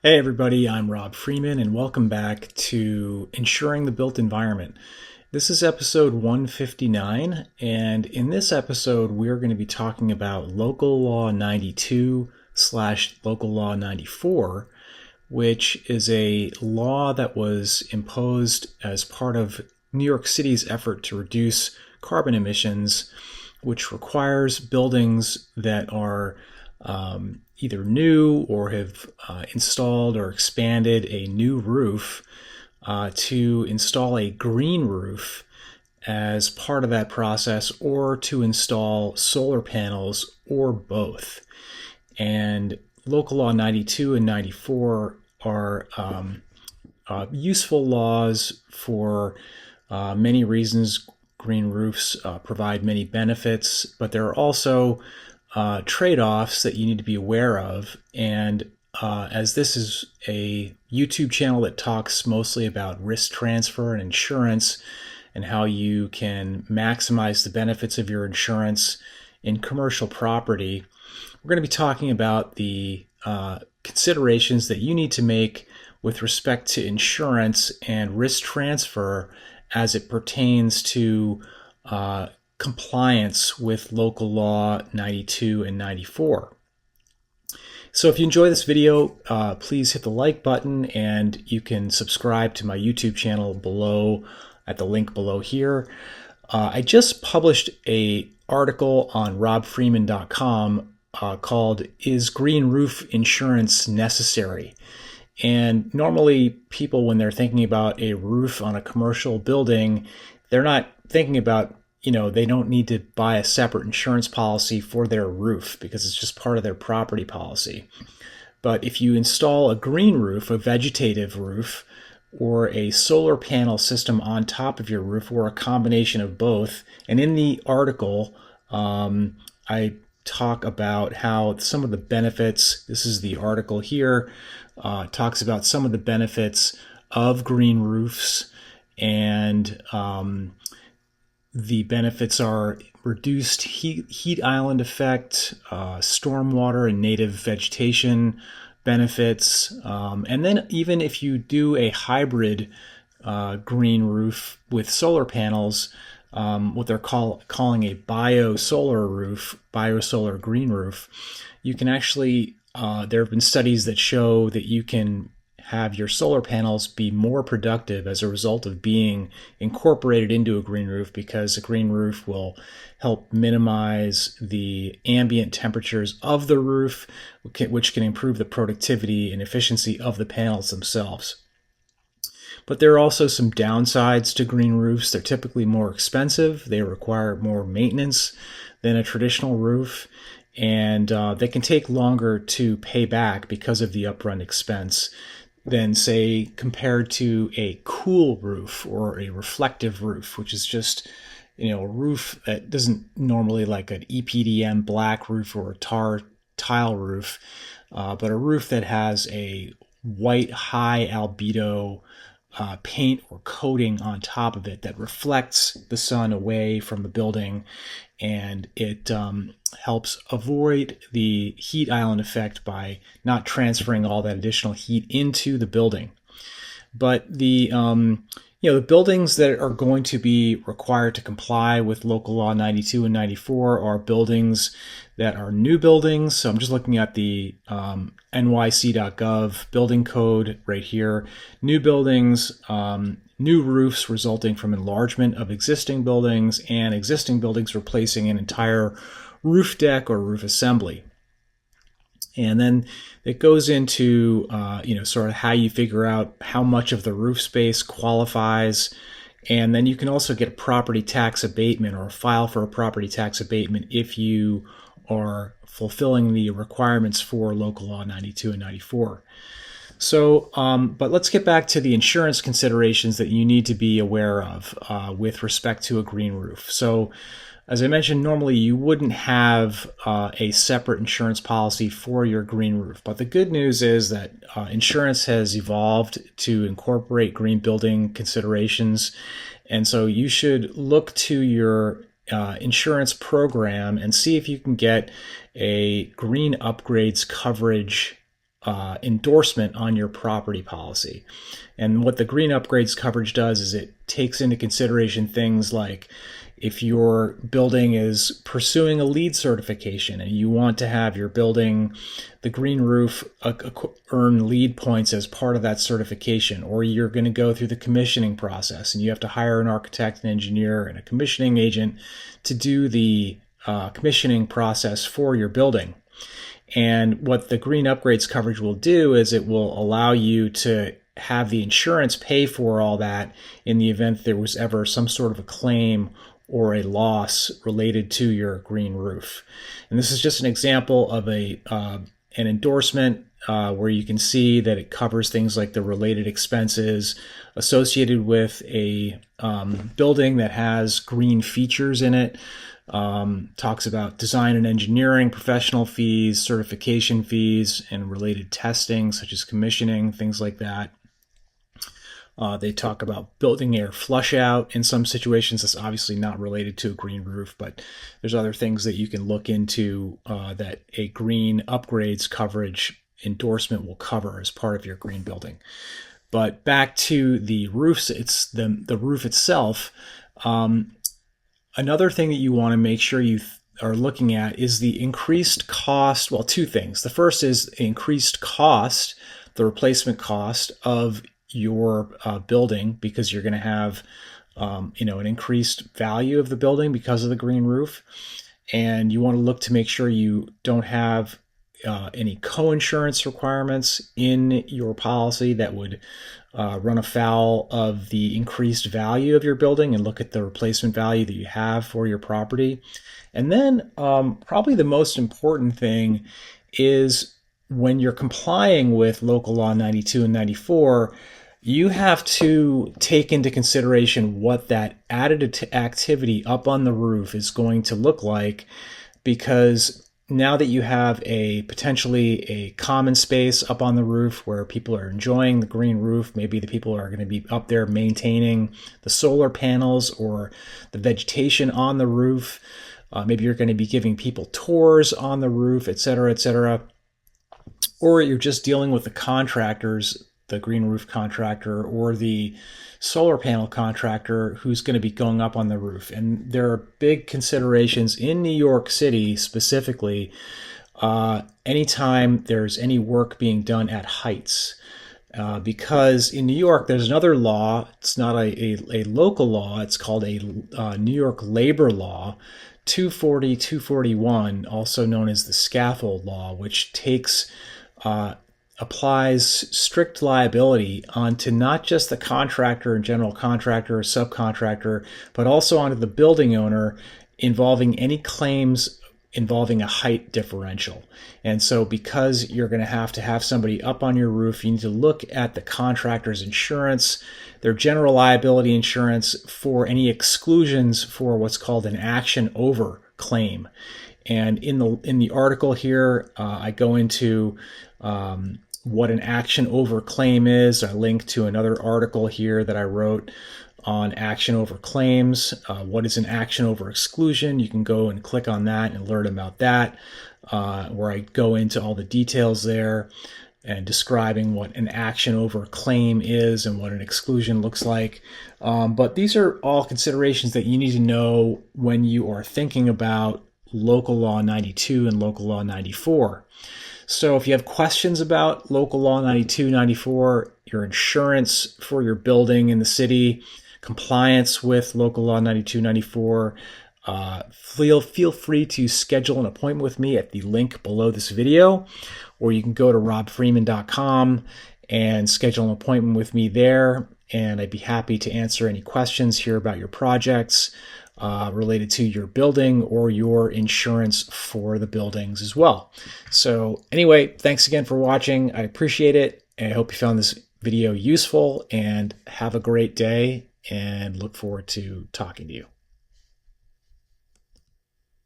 Hey everybody, I'm Rob Freeman and welcome back to Insuring the Built Environment. This is episode 159, and in this episode we're going to be talking about Local Law 92 slash Local Law 94, which is a law that was imposed as part of New York City's effort to reduce carbon emissions, which requires buildings that are either new or have installed or expanded a new roof to install a green roof as part of that process, or to install solar panels, or both. And Local Law 92 and 94 are useful laws for many reasons. Green roofs provide many benefits, but there are also trade-offs that you need to be aware of. And as this is a YouTube channel that talks mostly about risk transfer and insurance and how you can maximize the benefits of your insurance in commercial property, we're going to be talking about the considerations that you need to make with respect to insurance and risk transfer as it pertains to compliance with Local Law 92 and 94. So if you enjoy this video, please hit the like button, and you can subscribe to my YouTube channel below at the link below here. I just published an article on robfreeman.com called "Is Green Roof Insurance Necessary?" And normally people, when they're thinking about a roof on a commercial building, they're not thinking about, they don't need to buy a separate insurance policy for their roof because it's just part of their property policy. But if you install a green roof, a vegetative roof, or a solar panel system on top of your roof, or a combination of both, and in the article, I talk about how some of the benefits, this is the article here, talks about some of the benefits of green roofs, and the benefits are reduced heat island effect, stormwater and native vegetation benefits, and then even if you do a hybrid green roof with solar panels, what they're calling a biosolar green roof, you can actually, there have been studies that show that you can have your solar panels be more productive as a result of being incorporated into a green roof, because a green roof will help minimize the ambient temperatures of the roof, which can improve the productivity and efficiency of the panels themselves. But there are also some downsides to green roofs. They're typically more expensive. They require more maintenance than a traditional roof, and they can take longer to pay back because of the upfront expense than, say, compared to a cool roof or a reflective roof, which is just, a roof that doesn't normally, like an EPDM black roof or a tar tile roof, but a roof that has a white high albedo paint or coating on top of it that reflects the sun away from the building, and it helps avoid the heat island effect by not transferring all that additional heat into the building. But the the buildings that are going to be required to comply with Local Law 92 and 94 are buildings that are new buildings. So I'm just looking at the nyc.gov building code right here. New buildings, new roofs resulting from enlargement of existing buildings, and existing buildings replacing an entire roof deck or roof assembly. And then it goes into, sort of how you figure out how much of the roof space qualifies. And then you can also get a property tax abatement, or file for a property tax abatement, if you are fulfilling the requirements for Local Law 92 and 94. So, but let's get back to the insurance considerations that you need to be aware of with respect to a green roof. So, as I mentioned, normally you wouldn't have a separate insurance policy for your green roof. But the good news is that insurance has evolved to incorporate green building considerations. And so you should look to your insurance program and see if you can get a green upgrades coverage endorsement on your property policy. And what the green upgrades coverage does is it takes into consideration things like if your building is pursuing a LEED certification and you want to have your building, the green roof, earn LEED points as part of that certification, or you're going to go through the commissioning process and you have to hire an architect, an engineer, and a commissioning agent to do the commissioning process for your building. And what the green upgrades coverage will do is it will allow you to have the insurance pay for all that in the event there was ever some sort of a claim or a loss related to your green roof. And this is just an example of an endorsement where you can see that it covers things like the related expenses associated with a building that has green features in it. Talks about design and engineering, professional fees, certification fees, and related testing such as commissioning, things like that. They talk about building air flush out in some situations. That's obviously not related to a green roof, but there's other things that you can look into that a green upgrades coverage endorsement will cover as part of your green building. But back to the roofs, it's the roof itself. Another thing that you want to make sure you are looking at is the increased cost. Well, two things. The first is increased cost, the replacement cost of your building, because you're going to have an increased value of the building because of the green roof. And you want to look to make sure you don't have any co-insurance requirements in your policy that would run afoul of the increased value of your building, and look at the replacement value that you have for your property. And then probably the most important thing is when you're complying with Local Law 92 and 94, you have to take into consideration what that added activity up on the roof is going to look like, because now that you have potentially a common space up on the roof where people are enjoying the green roof, maybe the people are going to be up there maintaining the solar panels or the vegetation on the roof. Maybe you're going to be giving people tours on the roof, et cetera, et cetera. Or you're just dealing with the contractors, the green roof contractor or the solar panel contractor who's going to be going up on the roof. And there are big considerations in New York City specifically anytime there's any work being done at heights. Because in New York, there's another law. It's not a local law. It's called a New York labor law, 240, 241, also known as the scaffold law, which applies strict liability onto not just the contractor and general contractor or subcontractor, but also onto the building owner, involving any claims involving a height differential. And so because you're going to have somebody up on your roof, you need to look at the contractor's insurance, their general liability insurance, for any exclusions for what's called an action over claim. And in the article here, I go into what an action over claim is. I link to another article here that I wrote on action over claims. What is an action over exclusion? You can go and click on that and learn about that, where I go into all the details there and describing what an action over claim is and what an exclusion looks like. But these are all considerations that you need to know when you are thinking about Local Law 92 and Local Law 94. So if you have questions about Local Law 92, 94, your insurance for your building in the city, compliance with Local Law 92, 94, feel free to schedule an appointment with me at the link below this video, or you can go to robfreeman.com and schedule an appointment with me there, and I'd be happy to answer any questions here about your projects related to your building or your insurance for the buildings as well. So anyway, thanks again for watching. I appreciate it. And I hope you found this video useful, and have a great day, and look forward to talking to you.